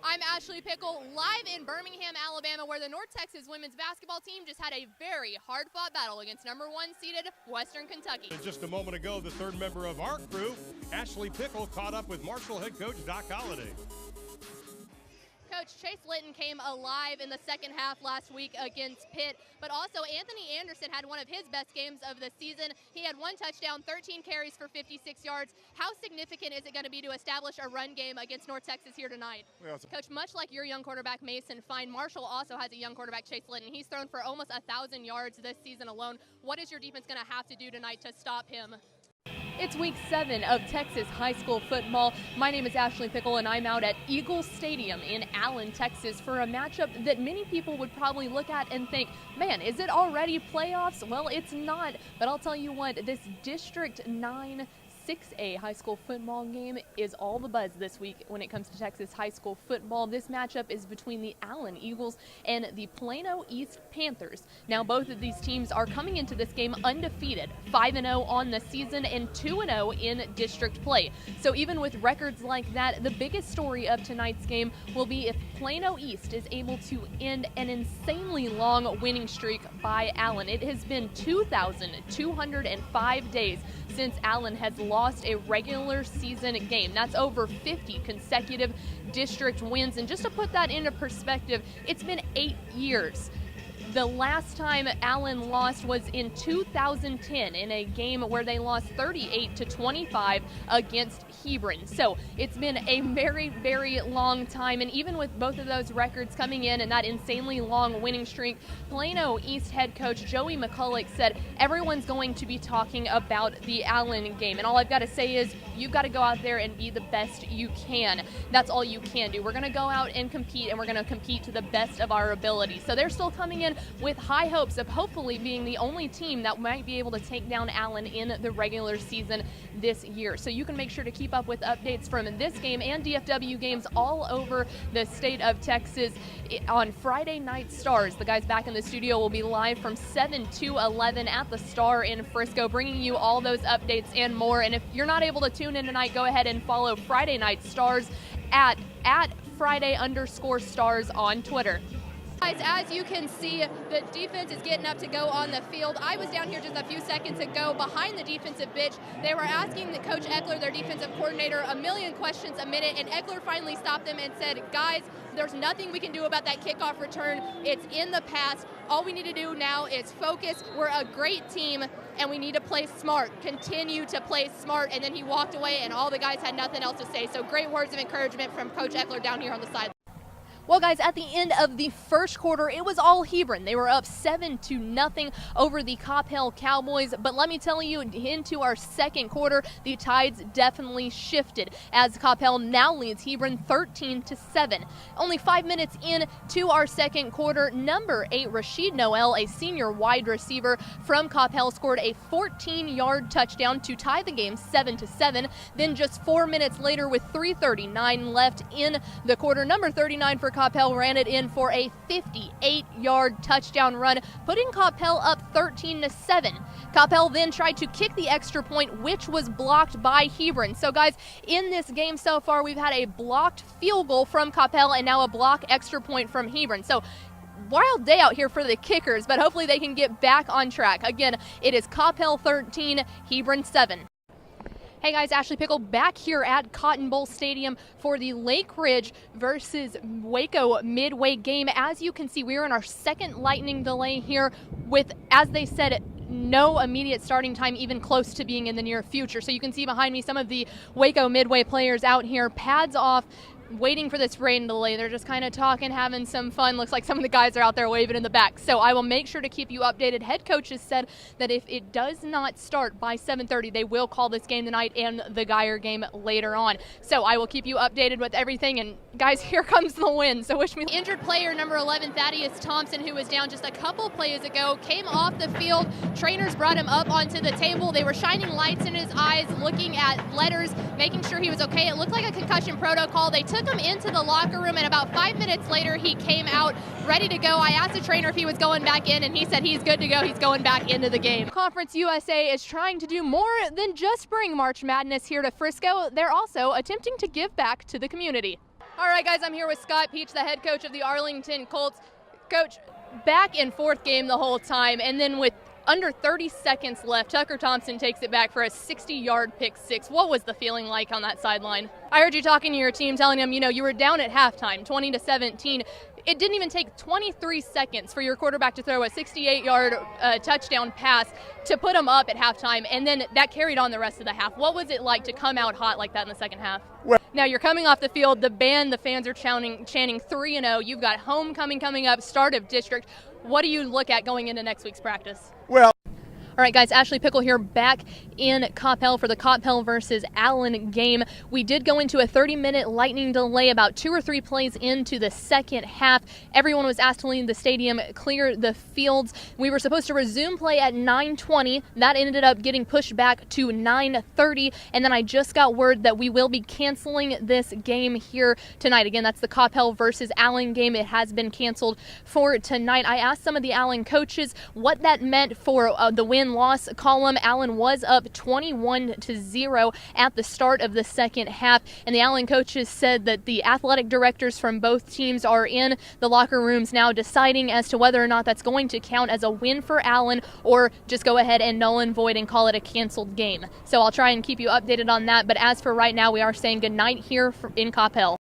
I'm Ashley Pickle, live in Birmingham, Alabama, where the North Texas women's basketball team just had a very hard-fought battle against number 1 seeded Western Kentucky. Just a moment ago, the third member of our crew, Ashley Pickle, caught up with Marshall head coach Doc Holliday. Coach, Chase Litton came alive in the second half last week against Pitt, but also Anthony Anderson had one of his best games of the season. He had 1 touchdown, 13 carries for 56 yards. How significant is it going to be to establish a run game against North Texas here tonight? Coach, much like your young quarterback Mason Fine, Marshall also has a young quarterback, Chase Litton. He's thrown for almost 1,000 yards this season alone. What is your defense going to have to do tonight to stop him? It's week 7 of Texas high school football. My name is Ashley Pickle, and I'm out at Eagle Stadium in Allen, Texas for a matchup that many people would probably look at and think, man, is it already playoffs? Well, it's not, but I'll tell you what, this District 9 6A high school football game is all the buzz this week when it comes to Texas high school football. This matchup is between the Allen Eagles and the Plano East Panthers. Now, both of these teams are coming into this game undefeated, 5-0 on the season and 2-0 in district play. So even with records like that, the biggest story of tonight's game will be if Plano East is able to end an insanely long winning streak by Allen. It has been 2,205 days since Allen has lost a regular season game. That's over 50 consecutive district wins. And just to put that into perspective, it's been 8 years. The last time Allen lost was in 2010 in a game where they lost 38-25 against Hebron. So it's been a very, very long time. And even with both of those records coming in and that insanely long winning streak, Plano East head coach Joey McCulloch said everyone's going to be talking about the Allen game. And all I've got to say is you've got to go out there and be the best you can. That's all you can do. We're going to go out and compete, and we're going to compete to the best of our ability. So they're still coming in with high hopes of hopefully being the only team that might be able to take down Allen in the regular season this year. So you can make sure to keep up with updates from this game and DFW games all over the state of Texas on Friday Night Stars. The guys back in the studio will be live from 7 to 11 at the Star in Frisco, bringing you all those updates and more. And if you're not able to tune in tonight, go ahead and follow Friday Night Stars at Friday_Stars on Twitter. Guys, as you can see, the defense is getting up to go on the field. I was down here just a few seconds ago behind the defensive bench. They were asking the Coach Eckler, their defensive coordinator, a million questions a minute, and Eckler finally stopped them and said, guys, there's nothing we can do about that kickoff return. It's in the past. All we need to do now is focus. We're a great team, and we need to play smart. Continue to play smart. And then he walked away, and all the guys had nothing else to say. So great words of encouragement from Coach Eckler down here on the side. Well, guys, at the end of the first quarter, it was all Hebron. They were up 7-0 over the Coppell Cowboys. But let me tell you, into our second quarter, the tides definitely shifted as Coppell now leads Hebron 13-7. Only 5 minutes into our second quarter, number 8 Rashid Noel, a senior wide receiver from Coppell, scored a 14-yard touchdown to tie the game 7-7. Then just 4 minutes later, with 3:39 left in the quarter, number 39 for Coppell ran it in for a 58-yard touchdown run, putting Coppell up 13-7. Coppell then tried to kick the extra point, which was blocked by Hebron. So, guys, in this game so far, we've had a blocked field goal from Coppell and now a block extra point from Hebron. So, wild day out here for the kickers, but hopefully they can get back on track. Again, it is Coppell 13, Hebron 7. Hey guys, Ashley Pickle back here at Cotton Bowl Stadium for the Lake Ridge versus Waco midway game. As you can see, we are in our second lightning delay here with, as they said, no immediate starting time even close to being in the near future. So you can see behind me some of the Waco midway players out here, pads off, waiting for this rain delay. They're just kind of talking, having some fun. Looks like some of the guys are out there waving in the back. So I will make sure to keep you updated. Head coach has said that if it does not start by 7:30, they will call this game tonight and the Geyer game later on. So I will keep you updated with everything. And guys, here comes the win. So wish me. Injured player number 11, Thaddeus Thompson, who was down just a couple plays ago, came off the field. Trainers brought him up onto the table. They were shining lights in his eyes, looking at letters, making sure he was okay. It looked like a concussion protocol. They took him into the locker room, and about 5 minutes later, he came out ready to go. I asked the trainer if he was going back in, and he said he's good to go. He's going back into the game. Conference USA is trying to do more than just bring March Madness here to Frisco. They're also attempting to give back to the community. All right, guys, I'm here with Scott Peach, the head coach of the Arlington Colts. Coach, back and forth game the whole time, and then with under 30 seconds left, Tucker Thompson takes it back for a 60-yard pick six. What was the feeling like on that sideline? I heard you talking to your team, telling them, you were down at halftime, 20-17. It didn't even take 23 seconds for your quarterback to throw a 68-yard touchdown pass to put them up at halftime, and then that carried on the rest of the half. What was it like to come out hot like that in the second half? Well, now you're coming off the field, the fans are chanting 3-0. You've got homecoming coming up, start of district. What do you look at going into next week's practice? Well, all right, guys, Ashley Pickle here back in Coppell for the Coppell versus Allen game. We did go into a 30-minute lightning delay about 2 or 3 plays into the second half. Everyone was asked to leave the stadium, clear the fields. We were supposed to resume play at 9:20. That ended up getting pushed back to 9:30, and then I just got word that we will be canceling this game here tonight. Again, that's the Coppell versus Allen game. It has been canceled for tonight. I asked some of the Allen coaches what that meant for the win-loss column. Allen was up 21-0 at the start of the second half, and the Allen coaches said that the athletic directors from both teams are in the locker rooms now deciding as to whether or not that's going to count as a win for Allen or just go ahead and null and void and call it a canceled game. So I'll try and keep you updated on that, but as for right now, we are saying goodnight here in Coppell.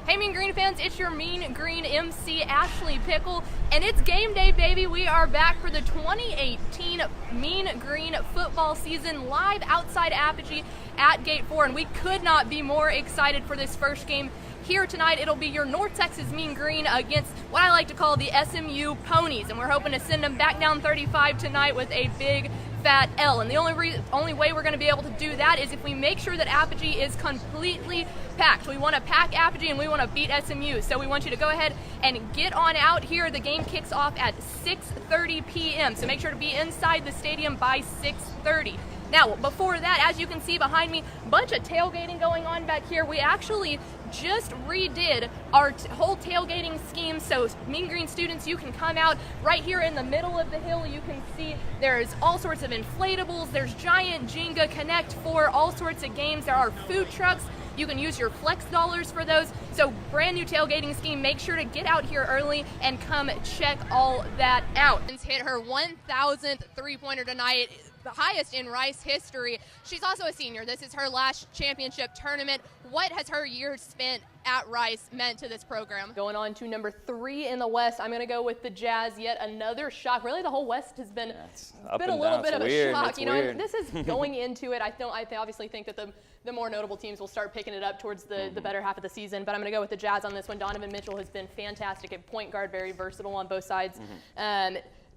Hey Mean Green fans, it's your Mean Green MC Ashley Pickle, and it's game day, baby. We are back for the 2018 Mean Green football season live outside Apogee at Gate 4, and we could not be more excited for this first game here tonight. It'll be your North Texas Mean Green against what I like to call the SMU Ponies, and we're hoping to send them back down 35 tonight with a big fat L. And the only way we're going to be able to do that is if we make sure that Apogee is completely packed. We want to pack Apogee and we want to beat SMU. So we want you to go ahead and get on out here. The game kicks off at 6:30 p.m. So make sure to be inside the stadium by 6:30. Now, before that, as you can see behind me, bunch of tailgating going on back here. We actually just redid our whole tailgating scheme, so Mean Green students, you can come out right here in the middle of the hill. You can see there's all sorts of inflatables, there's giant Jenga, Connect 4, all sorts of games. There are food trucks. You can use your flex dollars for those. So brand new tailgating scheme. Make sure to get out here early and come check all that out. Hit her 1,000th three-pointer tonight, the highest in Rice history. She's also a senior. This is her last championship tournament. What has her year spent at Rice meant to this program? Going on to number 3 in the West, I'm going to go with the Jazz. Yet another shock. Really, the whole West has been a little bit of a shock. And this is going into it. I obviously think that the more notable teams will start picking it up towards the better half of the season. But I'm going to go with the Jazz on this one. Donovan Mitchell has been fantastic at point guard, very versatile on both sides.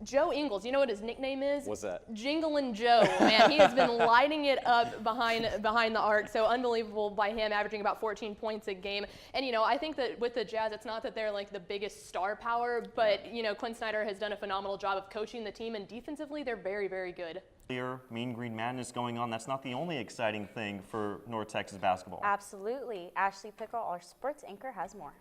Joe Ingles, you know what his nickname is? What's that? Jinglin' Joe, man. He has been lighting it up behind the arc, so unbelievable by him, averaging about 14 points a game. And, I think that with the Jazz, it's not that they're like the biggest star power, but, Quinn Snyder has done a phenomenal job of coaching the team, and defensively, they're very, very good. Mean Green Madness going on. That's not the only exciting thing for North Texas basketball. Absolutely. Ashley Pickle, our sports anchor, has more.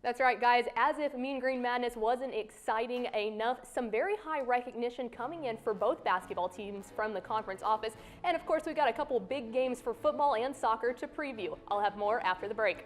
That's right, guys. As if Mean Green Madness wasn't exciting enough, some very high recognition coming in for both basketball teams from the conference office. And of course, we've got a couple big games for football and soccer to preview. I'll have more after the break.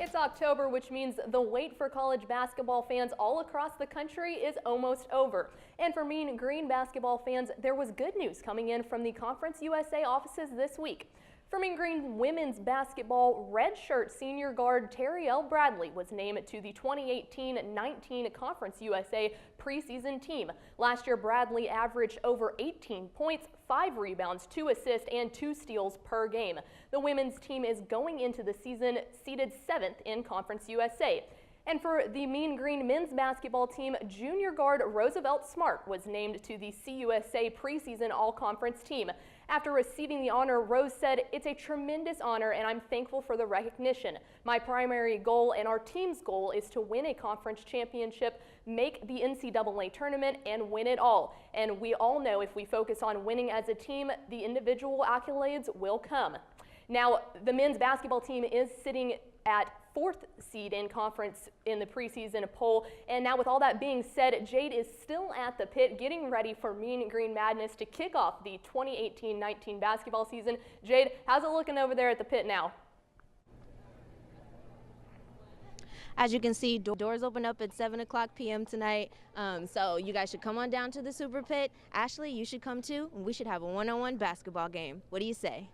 It's October, which means the wait for college basketball fans all across the country is almost over. And for Mean Green basketball fans, there was good news coming in from the Conference USA offices this week. For Mean Green women's basketball, redshirt senior guard Terrielle Bradley was named to the 2018-19 Conference USA preseason team. Last year, Bradley averaged over 18 points, 5 rebounds, 2 assists, and 2 steals per game. The women's team is going into the season seeded 7th in Conference USA. And for the Mean Green men's basketball team, junior guard Roosevelt Smart was named to the CUSA preseason all-conference team. After receiving the honor, Rose said, "It's a tremendous honor and I'm thankful for the recognition. My primary goal and our team's goal is to win a conference championship, make the NCAA tournament, and win it all. And we all know if we focus on winning as a team, the individual accolades will come." Now, the men's basketball team is sitting at 4th seed in conference in the preseason poll. And now with all that being said, Jade is still at the pit getting ready for Mean Green Madness to kick off the 2018-19 basketball season. Jade, how's it looking over there at the pit now? As you can see, doors open up at 7 o'clock p.m. tonight, so you guys should come on down to the Super Pit. Ashley, you should come too, and we should have a one-on-one basketball game. What do you say?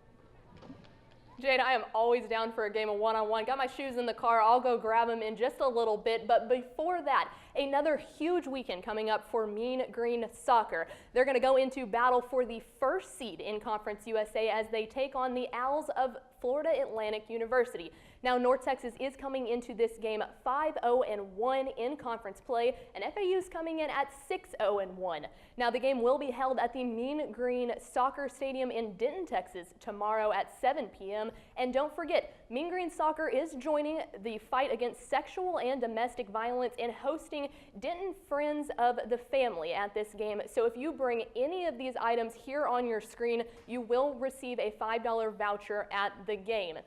Jade, I am always down for a game of one-on-one. Got my shoes in the car. I'll go grab them in just a little bit. But before that, another huge weekend coming up for Mean Green Soccer. They're going to go into battle for the 1st seed in Conference USA as they take on the Owls of Florida Atlantic University. Now, North Texas is coming into this game 5-0-1 in conference play, and FAU is coming in at 6-0-1. Now, the game will be held at the Mean Green Soccer Stadium in Denton, Texas, tomorrow at 7 p.m. And don't forget, Mean Green Soccer is joining the fight against sexual and domestic violence and hosting Denton Friends of the Family at this game. So if you bring any of these items here on your screen, you will receive a $5 voucher at the game.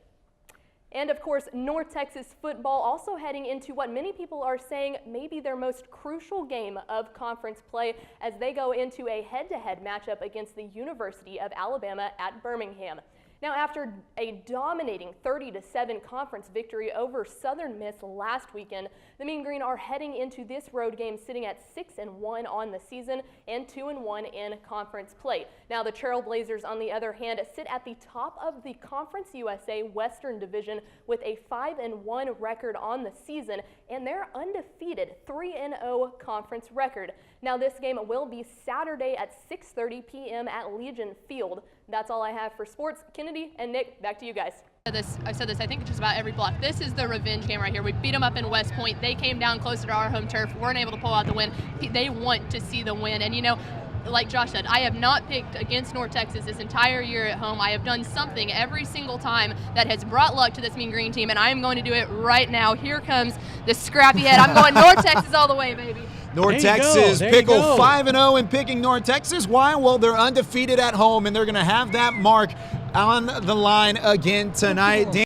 And of course, North Texas football also heading into what many people are saying may be their most crucial game of conference play as they go into a head-to-head matchup against the University of Alabama at Birmingham. Now, after a dominating 30-7 conference victory over Southern Miss last weekend, the Mean Green are heading into this road game sitting at 6-1 on the season and 2-1 in conference play. Now, the Trailblazers, on the other hand, sit at the top of the Conference USA Western Division with a 5-1 record on the season, and their undefeated 3-0 conference record. Now, this game will be Saturday at 6:30 p.m. at Legion Field. That's all I have for sports. Kennedy and Nick, back to you guys. I've said this, I think, just about every block. This is the revenge game right here. We beat them up in West Point. They came down closer to our home turf, weren't able to pull out the win. They want to see the win. And, you know, like Josh said, I have not picked against North Texas this entire year at home. I have done something every single time that has brought luck to this Mean Green team, and I am going to do it right now. Here comes the scrappy head. I'm going North Texas all the way, baby. North Texas Pickle 5-0 and picking North Texas. Why? Well, they're undefeated at home, and they're going to have that mark on the line again tonight.